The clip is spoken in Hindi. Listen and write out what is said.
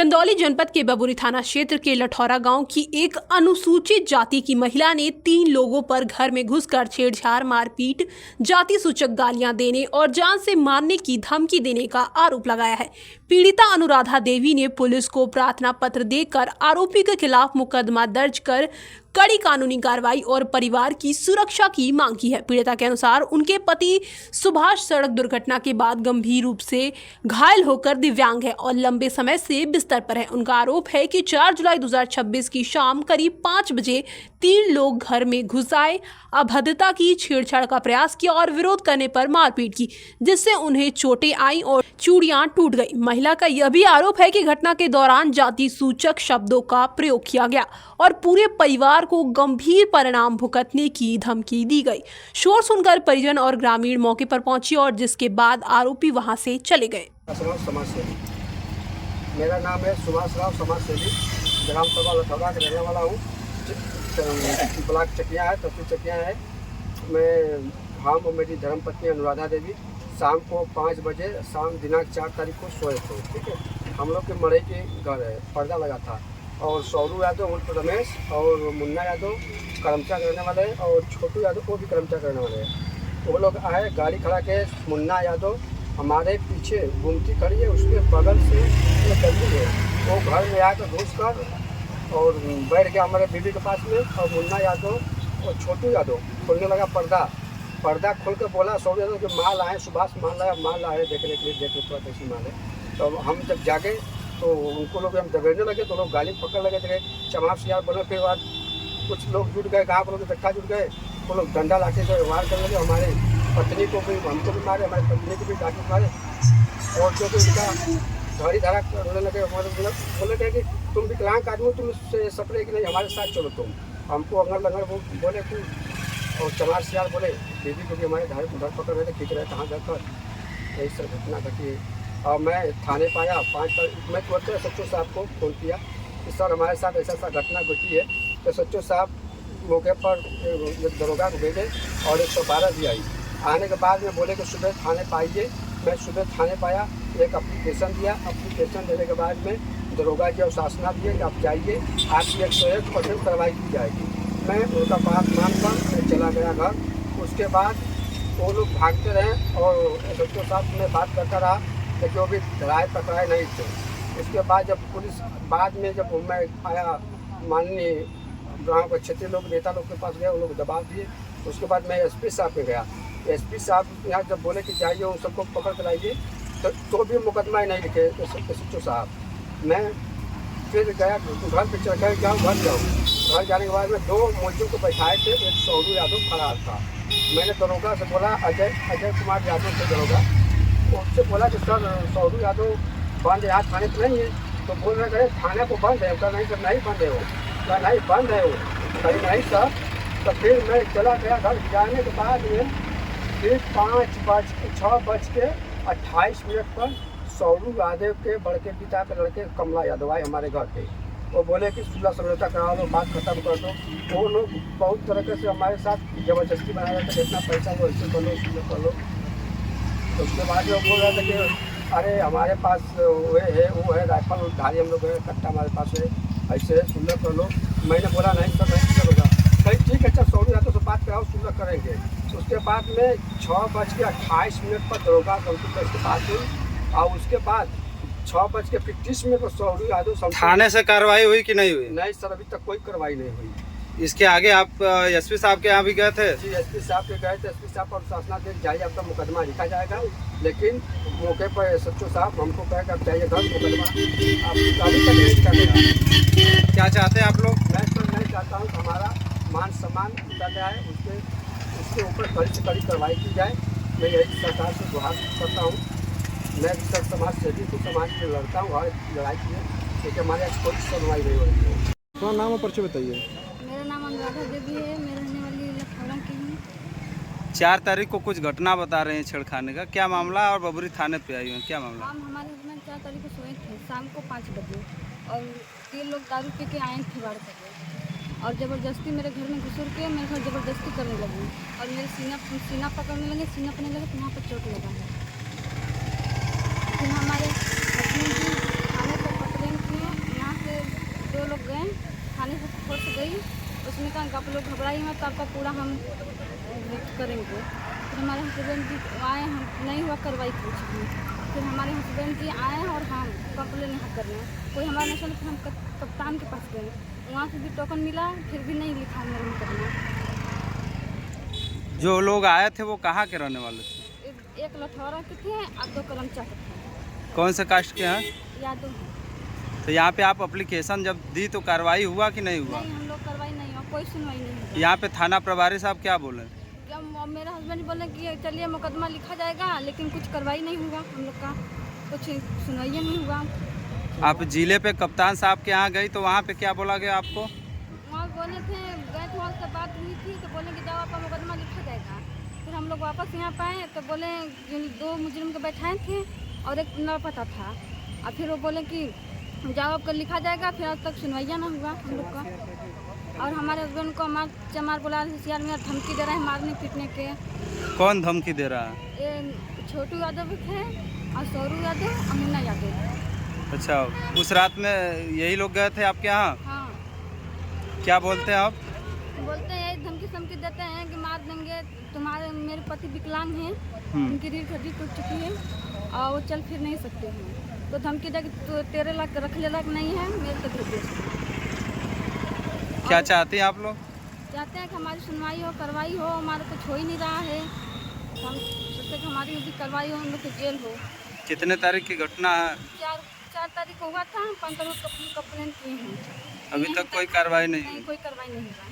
चंदौली जनपद के बबुरी थाना क्षेत्र के लठौरा गांव की एक अनुसूचित जाति की महिला ने 3 लोगों पर घर में घुसकर छेड़छाड़, मारपीट, जाति सूचक गालियां देने और जान से मारने की धमकी देने का आरोप लगाया है। पीड़िता अनुराधा देवी ने पुलिस को प्रार्थना पत्र देकर आरोपी के खिलाफ मुकदमा दर्ज कर कड़ी कानूनी कार्रवाई और परिवार की सुरक्षा की मांग की है। पीड़िता के अनुसार उनके पति सुभाष सड़क दुर्घटना के बाद गंभीर रूप से घायल होकर दिव्यांग है और लंबे समय से बिस्तर पर है। उनका आरोप है कि 4 जुलाई 2026 की शाम करीब 5 बजे 3 लोग घर में घुस आए, अभद्रता की, छेड़छाड़ का प्रयास किया और विरोध करने पर मारपीट की, जिससे उन्हें चोटें आई और चूड़ियां टूट गई। महिला का यह भी आरोप है कि घटना के दौरान जाति सूचक शब्दों का प्रयोग किया गया और पूरे परिवार को गंभीर परिणाम भुगतने की धमकी दी गई। शोर सुनकर परिजन और ग्रामीण मौके पर पहुंचे और जिसके बाद आरोपी वहां से चले गए। मेरा नाम है सुभाष राव समाज सेवी, ग्राम सभा लठौरा का रहने वाला हूँ। ब्लॉक चकिया है, तहसील चकिया है। मैं हम और मेरी धर्मपत्नी अनुराधा देवी शाम को 5 बजे दिनांक 4 तारीख को सोए थे। ठीक है, हम लोग के मड़ई के घर है, पर्दा लगा था और सौरू यादव उर्फ रमेश और मुन्ना यादव करमचा करने वाले हैं और छोटू यादव वो भी करमचा करने वाले हैं। वो लोग आए, गाड़ी खड़ा के मुन्ना यादव हमारे पीछे घूमती खड़ी है, उसके बगल से गली है, वो घर में आकर घुस कर और बैठ गया हमारे बीवी के पास में। और मुन्ना यादव और छोटू यादव खोलने लगा पर्दा खोल कर बोला सौरू यादव कि माल आए, सुभाष माल आए देखने के लिए, देख लो कैसी माल है। तो हम जब जागे तो उनको लोग हम दबेड़ने लगे तो लोग गाली पकड़ लगे थे, चमार सियार बने। फिर बाद कुछ लोग जुट गए, गाँव के लोग इकट्ठा जुट गए, वो लोग डंडा लाठी से व्यवहार करने लगे। हमारे पत्नी को भी, हमको भी मारे, हमारी पत्नी को भी लाठी मारे और जो उनका धड़ी धड़ा रोने लगे। हमारे बोले थे कि तुम विकलांग आदमी, तुम इससे सपरे कि नहीं, हमारे साथ चलो तुम। हमको अंगर लंगर बोले कि और चमार सियार बोले, दीदी को भी हमारे धर पकड़ रहे थे, खींच रहे कहाँ जाकर। यही सब घटना घटी। और मैं थाने पाया 5 तारीख, मैं तुरंत SHO साहब को फ़ोन किया कि सर हमारे साथ ऐसा घटना घटी है। तो SHO साहब मौके पर दरोगा को भेजे और 112 भी आई। आने के बाद में बोले कि सुबह थाने पाइए। मैं सुबह थाने पाया, एक एप्लीकेशन दिया। एप्लीकेशन देने के बाद में दरोगा जी और शासना दिए कि आप जाइए, आपकी 101% कार्रवाई की जाएगी। मैं उनका बात मानकर मैं चला गया घर। उसके बाद वो लोग भागते रहे और SHO साहब में बात करता रहा, लेकिन वो भी धराए पकड़ाए नहीं थे। उसके बाद जब पुलिस बाद में जब मैं आया, माननीय गाँव के क्षेत्रीय लोग, नेता लोग के पास गए, वो लोग दबाव दिए। उसके बाद मैं SP साहब पे गया। SP साहब यहाँ जब बोले कि जाइए उन सबको पकड़ कर लाइए, तो भी मुकदमा ही नहीं लिखे SHO साहब। मैं फिर गया घर पे, चढ़ गए, घर जाऊँ। घर जाने के बाद में 2 मुलजिम को बैठाए थे, एक सौरू यादव फरार था। मैंने दरोगा से बोला, अजय कुमार यादव से दरोगा, उससे बोला कि सर सौरू यादव बंद यहाँ थाने पर नहीं है। तो बोल रहे थाने को बंद है। कहा नहीं सर, नहीं बंद है वो। कहा नहीं बंद है वो। कहीं नहीं सर। तो फिर मैं चला गया घर। जाने के बाद में फिर 6:28 पर सौरू यादव के बड़के पिता के लड़के कमला यादव आए हमारे घर पे। वो बोले कि सुलह समझौता करा लो, बात खत्म कर दो। वो लोग बहुत तरीके से हमारे साथ ज़बरदस्ती बनाया था, जितना पैसा वो ऐसे कर लो, उसमें कर लो। उसके बाद वो बोल रहे थे कि अरे हमारे पास वो है राइफल धारी, हम लोग है, कट्टा हमारे पास है, ऐसे है, सुलह कर लो। मैंने बोला नहीं सर, नहीं करूँगा। भाई ठीक है, अच्छा सौरू यादव से बात कराओ, सुलह करेंगे। उसके बाद में 6:28 पर दरोगा कंप्यूटर से बात हुई और उसके बाद 6:25 पर सौरू यादव थाने से कार्रवाई हुई कि नहीं हुई? नहीं सर, अभी तक कोई कार्रवाई नहीं हुई। इसके आगे आप SP साहब के यहाँ भी गए थे? जी, SP साहब के गए थे। SP साहब और शासना देख जाइए, आपका मुकदमा लिखा जाएगा। लेकिन मौके पर SHO साहब हमको कहे कि आप जाइए घर, मुकदमा आप अभी तक नहीं लिखा गया। क्या चाहते हैं आप लोग? मैं तो नहीं चाहता हूँ कि हमारा मान सम्मान किया जाए, उसके ऊपर कड़ी से कड़ी कार्रवाई की जाए। मैं यही सरकार से गुहार करता हूँ। मैं सर समाज सेवी को समाज में लड़ता हूँ, हर लड़ाई की है, लेकिन हमारे यहाँ कोई सुनवाई नहीं हो रही है। तो नाम और परिचय बताइए। मेरा नाम अनुराधा देवी है, मैं रहने वाली लठौरा की हूँ। 4 तारीख को कुछ घटना बता रहे हैं छेड़खानी का, क्या मामला? और बबुरी थाने पे आई हैं, क्या मामला? हम हमारे घर में 4 तारीख को सोए थे शाम को 5 बजे और 3 लोग दारू पी के आए थे बाढ़ करके और ज़बरदस्ती मेरे घर में घुसर के मेरे घर ज़बरदस्ती करने लगी और मेरे सीना पकड़ने लगे, सीना पकड़ने लगे तो वहाँ पर चोट लगा है। फिर हमारे हस्बैंड जी थाने पर पकड़े थे उसने कहा आप लोग घबराइए मत, तो आपका पूरा हम करेंगे। फिर हमारे हस्बैंड जी आए, हम नहीं हुआ कार्रवाई कुछ भी। फिर हमारे हस्बैंड जी आए और हम कंप्लेन यहाँ करने, कोई हमारा नहीं सुना। फिर हम कप्तान के पास गए, वहाँ से भी टोकन मिला, फिर भी नहीं लिखा मेरे मुकदमा। जो लोग आए थे वो कहाँ के रहने वाले थे? एक लठौरा के थे और 2 करमचा के थे। कौन से कास्ट के हैं? यादव हैं। तो यहाँ पे आप एप्लीकेशन जब दी तो कार्रवाई हुआ कि नहीं हुआ? नहीं, हम लोग कार्रवाई नहीं हुआ, कोई सुनवाई नहीं हुआ। यहाँ पे थाना प्रभारी साहब क्या बोले? मेरे हस्बैंड बोले कि चलिए मुकदमा लिखा जाएगा, लेकिन कुछ कार्रवाई नहीं हुआ, हम लोग का कुछ सुनवाई नहीं हुआ। आप जिले पे कप्तान साहब के यहाँ गई तो वहाँ पे क्या बोला गया आपको? वहाँ बोले थे, गए थे, वहाँ से बात हुई थी तो बोले कि जाओ आपका मुकदमा लिखा जाएगा। फिर हम लोग वापस यहाँ पे आए तो बोले 2 मुजरिम को बैठाए थे और एक लापता था, और फिर वो बोले कि जाओ आपका लिखा जाएगा। फिर आज तक सुनवाइया ना हुआ हम लोग का। और हमारे हस्बैंड को मार चमार बोला, होशियार में धमकी दे रहा है मारने पीटने के। कौन धमकी दे रहा है? ये छोटू यादव थे और सौरू यादव और मुन्ना यादव। अच्छा, उस रात में यही लोग गए थे आपके यहाँ? हाँ, क्या बोलते हैं आप? बोलते हैं धमकी समकी देते हैं कि मार देंगे तुम्हारे, मेरे पति विकलांग हैं, उनकी रीढ़ की हड्डी टूट चुकी है और वो चल फिर नहीं सकते हैं, तो धमकी दे कि तो 13 लाख रखने लायक नहीं है, मेरे तक भेज। क्या चाहते हैं आप लोग? चाहते हैं कि हमारी सुनवाई हो, कार्रवाई हो, हमारा कुछ हो ही नहीं रहा है। हम सोचते कि हमारी यदि कार्रवाई हो, हम लोग की जेल हो। कितने तारीख की घटना है? 4 तारीख को हुआ था, 5 तारीख को कंप्लेन किए हैं। अभी तक कोई कार्रवाई नहीं? नहीं, कोई कार्रवाई नहीं हुआ।